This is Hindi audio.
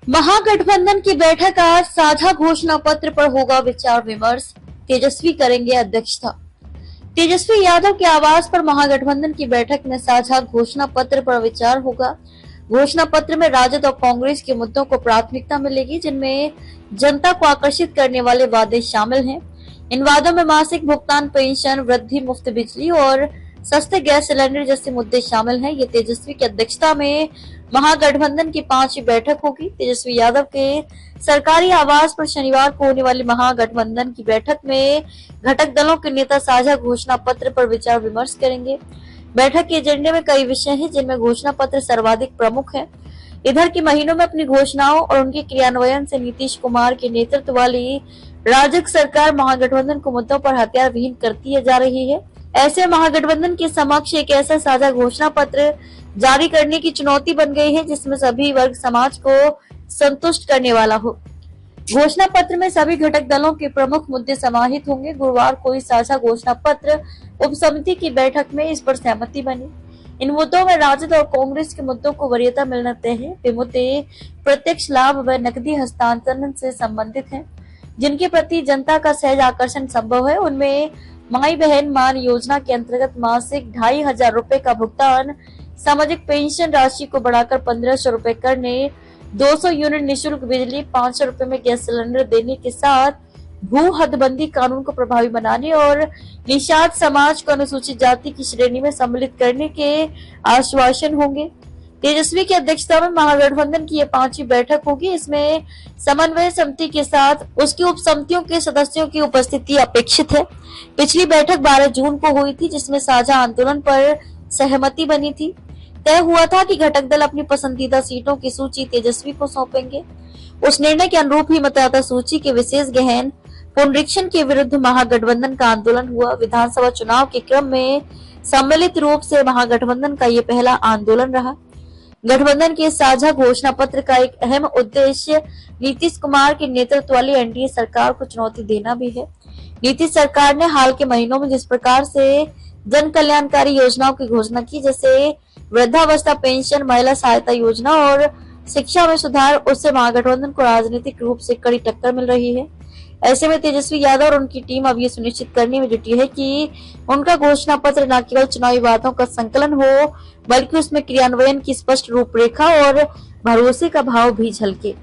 महागठबंधन की बैठक आज, साझा घोषणा पत्र पर होगा विचार विमर्श। तेजस्वी करेंगे अध्यक्षता। तेजस्वी यादव के आवास पर महागठबंधन की बैठक में साझा घोषणा पत्र पर विचार होगा। घोषणा पत्र में राजद और कांग्रेस के मुद्दों को प्राथमिकता मिलेगी, जिनमें जनता को आकर्षित करने वाले वादे शामिल हैं। इन वादों में मासिक भुगतान पेंशन, वृद्धि, मुफ्त बिजली और सस्ते गैस सिलेंडर जैसे मुद्दे शामिल हैं। ये तेजस्वी की अध्यक्षता में महागठबंधन की 5वीं बैठक होगी। तेजस्वी यादव के सरकारी आवास पर शनिवार को होने वाली महागठबंधन की बैठक में घटक दलों के नेता साझा घोषणा पत्र पर विचार विमर्श करेंगे। बैठक के एजेंडे में कई विषय हैं, जिनमें घोषणा पत्र सर्वाधिक प्रमुख है। इधर के महीनों में अपनी घोषणाओं और उनके क्रियान्वयन से नीतीश कुमार के नेतृत्व वाली राजग सरकार महागठबंधन को मुद्दों पर हथियार विहीन करती जा रही है। ऐसे महागठबंधन के समक्ष एक ऐसा साझा घोषणा पत्र जारी करने की चुनौती बन गई है, जिसमें सभी वर्ग समाज को संतुष्ट करने वाला हो। घोषणा पत्र में सभी घटक दलों के प्रमुख मुद्दे समाहित होंगे। गुरुवार को इस साझा घोषणा पत्र उप समिति की बैठक में इस पर सहमति बनी। इन मुद्दों में राजद और कांग्रेस के मुद्दों को वरीयता मिलना तय है। वे मुद्दे प्रत्यक्ष लाभ व नकदी हस्तांतरण से संबंधित हैं, जिनके प्रति जनता का सहज आकर्षण संभव है। उनमें माई बहन मान योजना के अंतर्गत मासिक 2,500 रूपए का भुगतान, सामाजिक पेंशन राशि को बढ़ाकर 1,500 रूपए करने, 200 यूनिट निःशुल्क बिजली, 500 रूपए में गैस सिलेंडर देने के साथ भू हदबंदी कानून को प्रभावी बनाने और निषाद समाज को अनुसूचित जाति की श्रेणी में सम्मिलित करने के आश्वासन होंगे। तेजस्वी की अध्यक्षता में महागठबंधन की यह 5वीं बैठक होगी। इसमें समन्वय समिति के साथ उसकी उप समितियों के सदस्यों की उपस्थिति अपेक्षित है। पिछली बैठक 12 जून को हुई थी, जिसमें साझा आंदोलन पर सहमति बनी थी। तय हुआ था कि घटक दल अपनी पसंदीदा सीटों की सूची तेजस्वी को सौंपेंगे। उस निर्णय के अनुरूप ही मतदाता सूची के विशेष गहन पुनरीक्षण के विरुद्ध महागठबंधन का आंदोलन हुआ। विधानसभा चुनाव के क्रम में सम्मिलित रूप से महागठबंधन का ये पहला आंदोलन रहा। गठबंधन के साझा घोषणा पत्र का एक अहम उद्देश्य नीतीश कुमार के नेतृत्व वाली एनडीए सरकार को चुनौती देना भी है। नीतीश सरकार ने हाल के महीनों में जिस प्रकार से जन कल्याणकारी योजनाओं की घोषणा की, जैसे वृद्धावस्था पेंशन, महिला सहायता योजना और शिक्षा में सुधार, उससे महागठबंधन को राजनीतिक रूप से कड़ी टक्कर मिल रही है। ऐसे में तेजस्वी यादव और उनकी टीम अब ये सुनिश्चित करने में जुटी है कि उनका घोषणा पत्र न केवल चुनावी वादों का संकलन हो, बल्कि उसमें क्रियान्वयन की स्पष्ट रूपरेखा और भरोसे का भाव भी झलके।